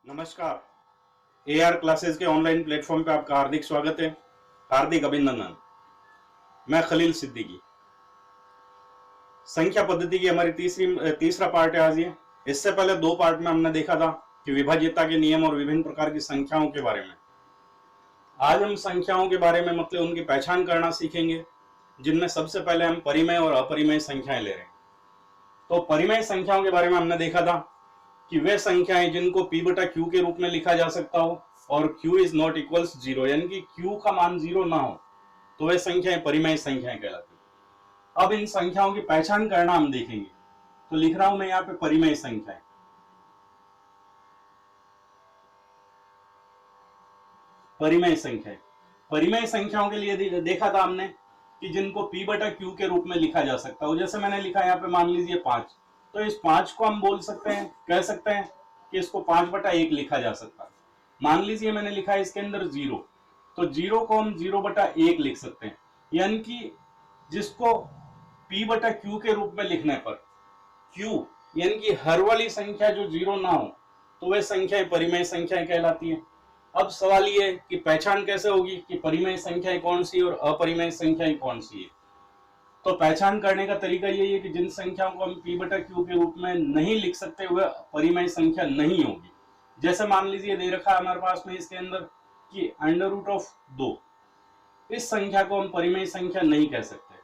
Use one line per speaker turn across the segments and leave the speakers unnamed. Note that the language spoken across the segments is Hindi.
नमस्कार। एआर क्लासेस के ऑनलाइन प्लेटफॉर्म पे आपका हार्दिक स्वागत है, हार्दिक अभिनंदन। मैं खलील सिद्दीकी। संख्या पद्धति की हमारी तीसरा पार्ट है आज ये। इससे पहले दो पार्ट में हमने देखा था कि विभाज्यता के नियम और विभिन्न प्रकार की संख्याओं के बारे में। आज हम संख्याओं के बारे में मतलब उनकी पहचान करना सीखेंगे, जिनमें सबसे पहले हम परिमेय और अपरिमेय संख्याएं ले रहे हैं। तो परिमेय संख्याओं के बारे में हमने देखा था कि वे संख्याएं जिनको p बटा क्यू के रूप में लिखा जा सकता हो और q इज नॉट इक्वल्स 0, यानी कि q का मान 0 ना हो, तो वे संख्याएं परिमेय संख्याएं कहलाती हैं। अब इन संख्याओं की पहचान करना हम देखेंगे। तो लिख रहा हूं मैं यहाँ पे परिमेय संख्याएं। परिमेय संख्याओं के लिए देखा था हमने कि जिनको p बटा क्यू के रूप में लिखा जा सकता हो। जैसे मैंने लिखा यहाँ पे, मान लीजिए 5, तो इस 5 को हम बोल सकते हैं, कह सकते हैं कि इसको 5 बटा 1 लिखा जा सकता है। मान लीजिए मैंने लिखा है इसके अंदर 0, तो 0 को हम 0 बटा 1 लिख सकते हैं। यानी कि जिसको p बटा क्यू के रूप में लिखने पर q यानी कि हर वाली संख्या जो 0 ना हो, तो वह संख्याएं परिमेय संख्याएं कहलाती है। अब सवाल ये है कि पहचान कैसे होगी कि परिमेय संख्याएं कौन सी और अपरिमेय संख्याएं कौन सी है। तो पहचान करने का तरीका यही है कि जिन संख्याओं को हम p बटा क्यू के रूप में नहीं लिख सकते वह परिमेय संख्या नहीं होगी। जैसे मान लीजिए दे रखा है हमारे पास में इसके अंदर कि √2, इस संख्या को हम परिमेय संख्या नहीं कह सकते।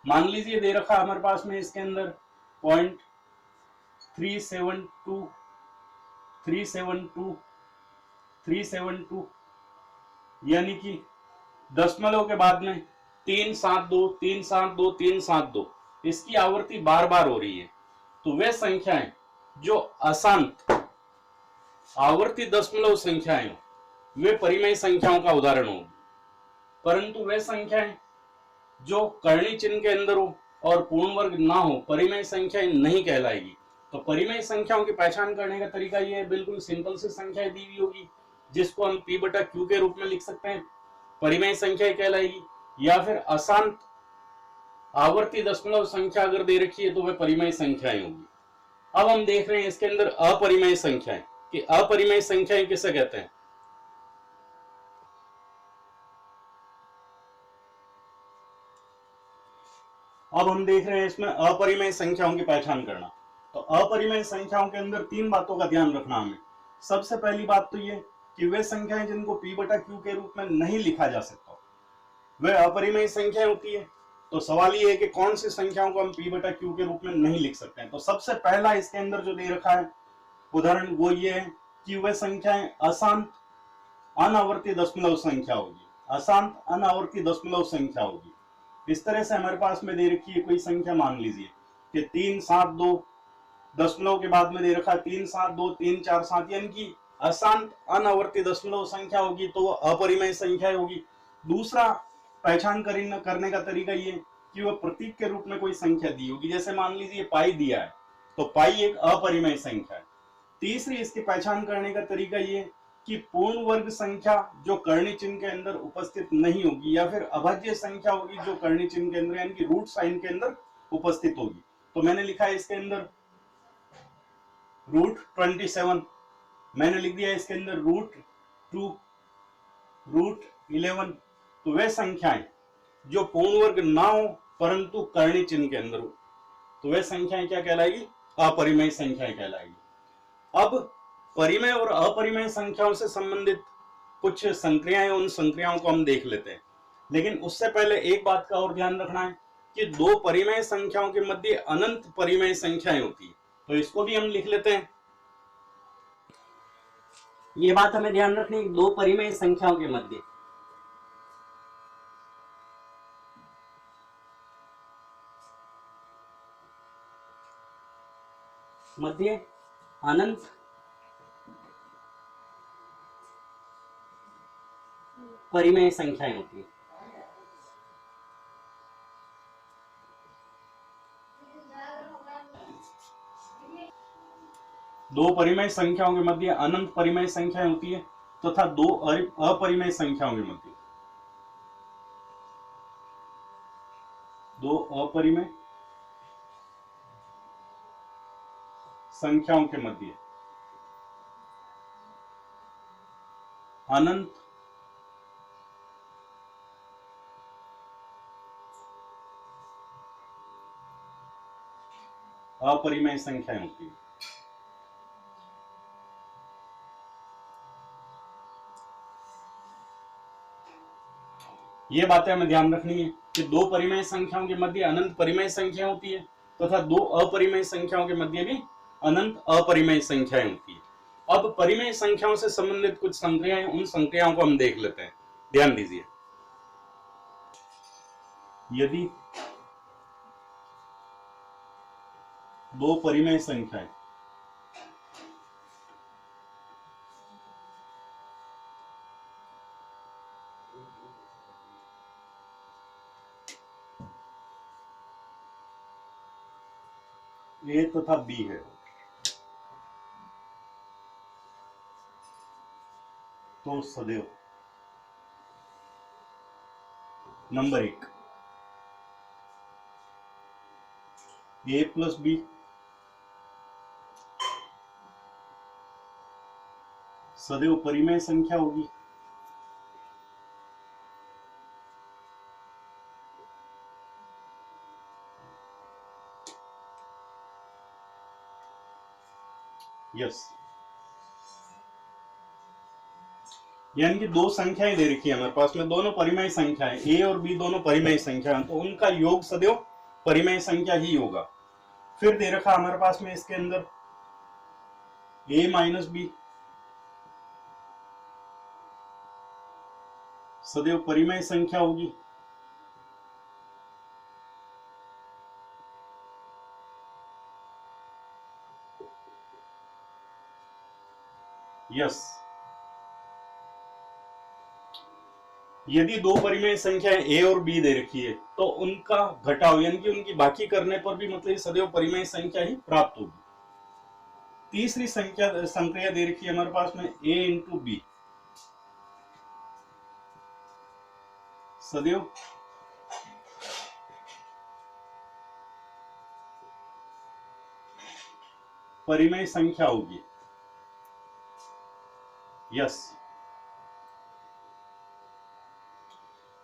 मान लीजिए दे रखा हमारे पास में इसके अंदर 0.372 यानी कि दशमलव के बाद में 372 इसकी आवृत्ति बार बार हो रही है, तो वे संख्याएं जो अशांत आवर्ती दशमलव संख्याएं वे परिमेय संख्याओं का उदाहरण होगी। परंतु वे संख्याएं जो कर्णी चिन्ह के अंदर हो और पूर्ण वर्ग ना हो, परिमेय संख्याएं नहीं कहलाएगी। तो परिमेय संख्याओं की पहचान करने का तरीका यह है, बिल्कुल सिंपल सी संख्याएं दी हुई होगी जिसको हम p बटा क्यू के रूप में लिख सकते हैं, परिमेय संख्या कहलाएगी। या फिर अशांत आवर्ती दशमलव संख्या अगर दे रखी है तो वह परिमेय संख्याएं होगी। अब हम देख रहे हैं इसके अंदर अपरिमेय संख्याएं, कि अपरिमेय संख्याएं किसे कहते हैं। अब हम देख रहे हैं इसमें अपरिमेय संख्याओं की पहचान करना। तो अपरिमेय संख्याओं के अंदर 3 बातों का ध्यान रखना हमें। सबसे पहली बात तो ये कि वे संख्याएं जिनको p बटा क्यू के रूप में नहीं लिखा जा सकता वे अपरिमेय संख्याएं होती है। तो सवाल ये है कि कौन सी संख्याओं को हम p बटा क्यू के रूप में नहीं लिख सकते हैं। तो सबसे पहला इसके अंदर जो दे रखा है उदाहरण वो ये है कि वे संख्याएं अशांत अनावर्ती दशमलव संख्या होगी, अशांत अनावर्ती दशमलव संख्या होगी। इस तरह से हमारे पास में दे रखी है कोई संख्या, मान लीजिए कि 372, दशमलव के बाद में दे रखा 372 यानी कि अशांत अनावर्ती दशमलव संख्या होगी, तो वह अपरिमेय संख्या होगी। दूसरा पहचान करने का तरीका ये कि वह प्रतीक के रूप में कोई संख्या दी होगी। जैसे मान लीजिए पाई दिया है, तो पाई एक अपरिमेय संख्या है। तीसरी इसकी पहचान करने का तरीका ये कि पूर्ण वर्ग संख्या जो कर्णी चिन्ह के अंदर उपस्थित नहीं होगी, या फिर अभाज्य संख्या होगी जो कर्णी चिन्ह के अंदर यानी कि रूट साइन के अंदर उपस्थित होगी। तो मैंने लिखा है इसके अंदर √27, मैंने लिख दिया इसके अंदर √2, √11। तो वे संख्याएं जो पूर्ण वर्ग ना हो परंतु कर्णी चिन्ह के अंदर हो, तो वे संख्याएं क्या कहलाएगी, अपरिमेय संख्याएं कहलाएगी। अब परिमेय और अपरिमेय संख्याओं से संबंधित कुछ संक्रियाएं, उन संक्रियाओं को हम देख लेते हैं। लेकिन उससे पहले एक बात का और ध्यान रखना है कि दो परिमेय संख्याओं के मध्य अनंत परिमेय संख्याएं होती है, तो इसको भी हम लिख लेते हैं। ये बात हमें ध्यान रखनी है, दो परिमेय संख्याओं के मध्य अनंत परिमेय संख्याएं होती है। दो परिमेय संख्याओं के मध्य अनंत परिमेय संख्याएं होती है तथा दो अपरिमेय संख्याओं के मध्य दो अपरिमेय संख्याओं के मध्य अनंत अपरिमेय संख्याएं होती है। ये बातें हमें ध्यान रखनी है कि दो परिमेय संख्याओं के मध्य अनंत परिमेय संख्या होती है तथा दो अपरिमेय संख्याओं के मध्य भी अनंत अपरिमेय संख्याएं होती है। अब परिमेय संख्याओं से संबंधित कुछ संख्याएं, उन संख्याओं को हम देख लेते हैं। ध्यान दीजिए, यदि दो परिमेय संख्याएं ए तथा बी है, तो सदैव नंबर एक ए प्लस बी सदैव परिमेय संख्या होगी। यस, यानी कि दो संख्याएं दे रखी है हमारे पास में, दोनों परिमेय संख्याएं ए और बी दोनों परिमेय संख्या है, तो उनका योग सदैव परिमेय संख्या ही होगा। फिर दे रखा हमारे पास में इसके अंदर ए माइनस बी सदैव परिमेय संख्या होगी। यस, यदि दो परिमेय संख्याएं ए और बी दे रखी है तो उनका घटाव यानी कि उनकी बाकी करने पर भी मतलब सदैव परिमेय संख्या ही प्राप्त होगी। तीसरी संख्या दे रखी है हमारे पास में ए इंटू बी सदैव परिमेय संख्या होगी। यस,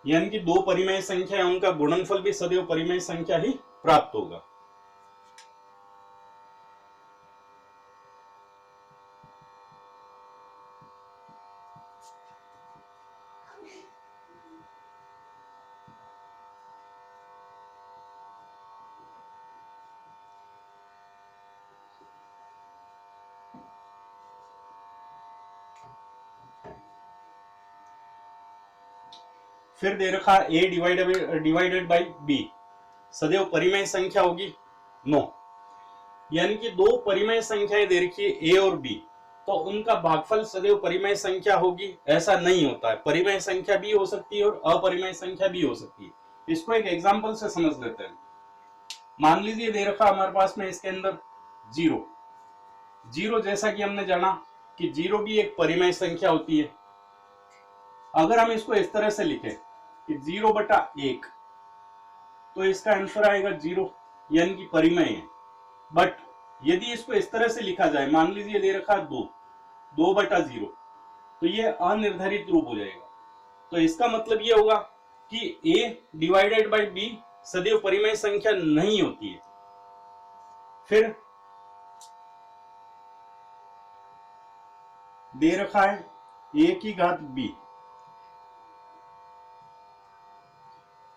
यानी कि दो परिमेय संख्या है, उनका गुणनफल भी सदैव परिमेय संख्या ही प्राप्त होगा। फिर दे रखा ए डिवाइडेड बाई बी सदैव परिमेय संख्या होगी। नो, यानी कि दो परिमेय संख्याएं दे रखी है ए और बी, तो उनका भागफल सदैव परिमेय संख्या होगी ऐसा नहीं होता है। परिमेय संख्या भी हो सकती है और अपरिमेय संख्या भी हो सकती है। इसको एक एग्जांपल से समझ लेते हैं। मान लीजिए दे रखा हमारे पास में इसके अंदर जीरो, जीरो जैसा कि हमने जाना कि जीरो भी एक परिमेय संख्या होती है। अगर हम इसको इस तरह से लिखें कि 0/1, तो इसका आंसर आएगा 0, यानी कि परिमेय है। बट यदि इसको इस तरह से लिखा जाए, मान लीजिए दे रखा 2/0, तो ये अनिर्धारित रूप हो जाएगा। तो इसका मतलब ये होगा कि a डिवाइडेड बाई b सदैव परिमेय संख्या नहीं होती है। फिर दे रखा है a की घात b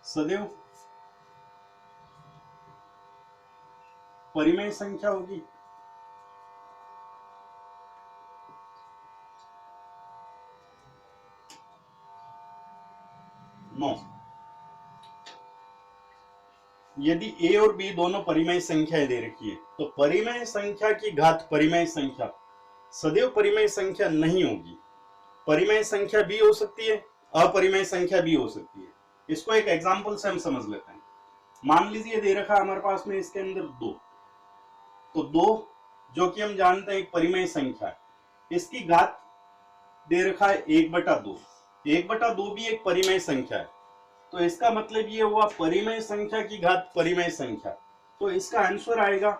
सदैव परिमेय संख्या होगी। नो, यदि a और b दोनों परिमेय संख्याएं दे रखी है तो परिमेय संख्या की घात परिमेय संख्या सदैव परिमेय संख्या नहीं होगी। परिमेय संख्या भी हो सकती है, अपरिमेय संख्या भी हो सकती है। इसको एक एग्जांपल से हम समझ लेते हैं। मान लीजिए दे रखा हमारे पास में इसके अंदर 2, तो 2 जो कि हम जानते हैं एक परिमेय संख्या है, इसकी घात दे रखा है 1/2। 1/2 भी एक परिमेय संख्या है, तो इसका मतलब ये हुआ परिमेय संख्या की घात परिमेय संख्या। तो इसका आंसर आएगा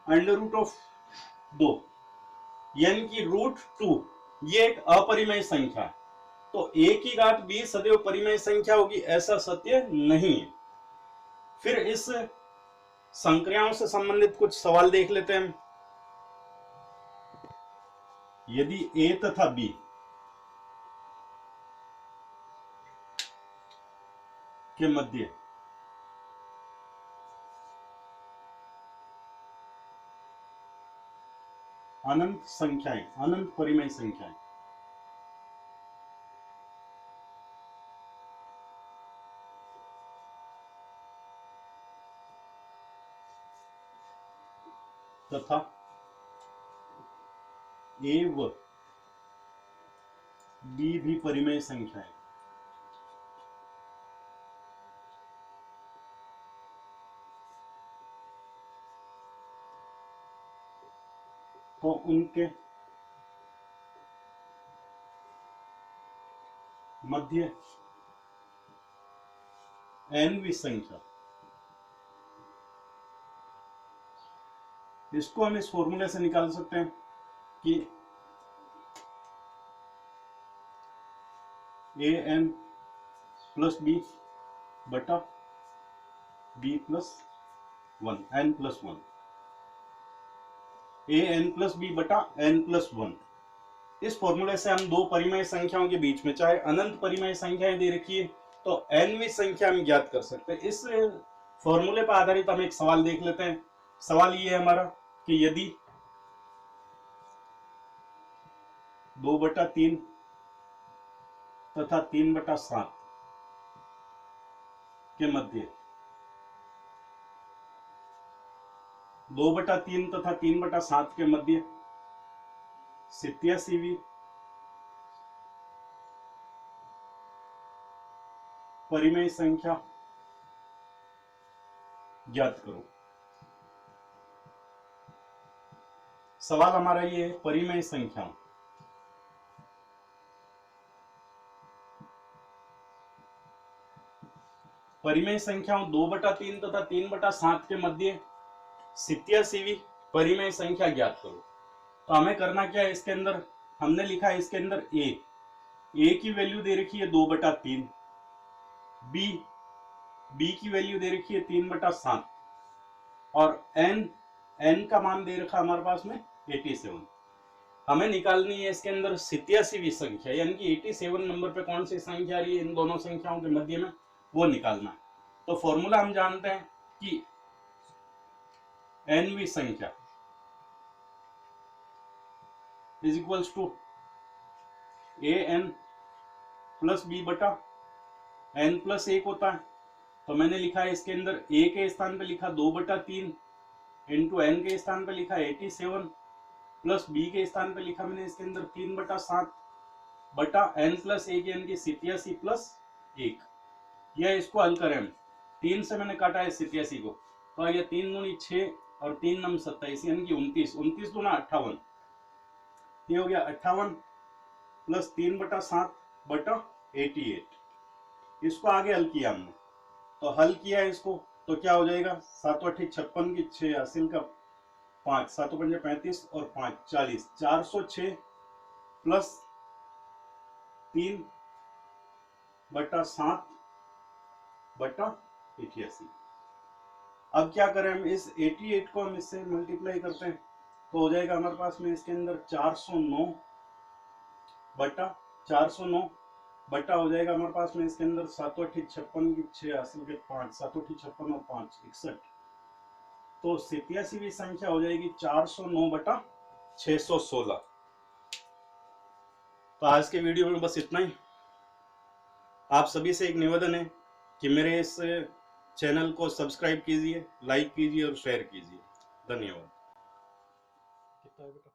√2, यानी कि √2 ये एक अपरिमेय संख्या है। तो a की घात b सदैव परिमेय संख्या होगी, ऐसा सत्य नहीं है। फिर इस संक्रियाओं से संबंधित कुछ सवाल देख लेते हैं। यदि a तथा b के मध्य अनंत संख्याएं, अनंत परिमेय संख्याएं तथा a व b भी परिमेय संख्याएं, तो उनके मध्य nवीं संख्या, इसको हम इस फॉर्मूले से निकाल सकते हैं कि an प्लस बी बटा b plus 1, n plus 1, an plus b बटा n प्लस 1। इस फॉर्मूले से हम दो परिमेय संख्याओं के बीच में चाहे अनंत परिमेय संख्याएं दे रखी है तो nवीं संख्या हम ज्ञात कर सकते हैं। इस फॉर्मूले पर आधारित हम एक सवाल देख लेते हैं। सवाल ये है हमारा कि यदि 2/3 तथा 3/7 के मध्य 2/3 तथा 3/7 के मध्य 87वीं परिमेय संख्या ज्ञात करो। सवाल हमारा ये है परिमेय संख्या, परिमेय संख्याओं 2/3 तथा 3/7 के मध्य 87वीं परिमेय संख्या ज्ञात करो। तो हमें करना क्या है, इसके अंदर हमने लिखा है इसके अंदर a की वैल्यू दे रखी है 2/3, b की वैल्यू दे रखी है 3/7 और n का मान दे रखा हमारे पास में 87। हमें निकालनी है इसके अंदर 87वीं संख्या, यानी कि 87 नंबर पे कौन सी संख्या आ रही है इन दोनों संख्याओं के मध्य में, वो निकालना है। तो फॉर्मूला हम जानते हैं कि nवीं संख्या is equals to an plus b बटा n प्लस 1 होता है। तो मैंने लिखा है इसके अंदर a के स्थान पे लिखा 2/3 इंटू n के स्थान पे लिखा 87 प्लस b के स्थान पे लिखा मैंने इसके अंदर 3/7 बटा n प्लस 1 यानी कि 87 प्लस 1। यह इसको हल करें हम 3 से मैंने काटा है 87 को, तो ये 3 दूनी 6 और 3 नम 27 यानी कि 29, 29 दूना 58, ये हो गया 58 प्लस 3/7 बटा 88। इसको आगे हल किया हमने, तो हल किया है इसको तो क्या हो जाएगा 7 8 56 की 6 हासिल का 5, 7 5 35 और 5 40, 406 प्लस 3/7 बटा 88। अब क्या करें हम, इस 88 को हम इससे मल्टीप्लाई करते हैं तो हो जाएगा हमारे पास में इसके अंदर 409 बटा हो जाएगा हमारे पास में इसके अंदर 7 8 56 की 6 हासिल के 5, 7 8 56 और 5 61, तो 87वीं संख्या हो जाएगी 409 बटा 616। तो आज के वीडियो में बस इतना ही। आप सभी से एक निवेदन है कि मेरे इस चैनल को सब्सक्राइब कीजिए, लाइक कीजिए और शेयर कीजिए। धन्यवाद। कितना है बेटा?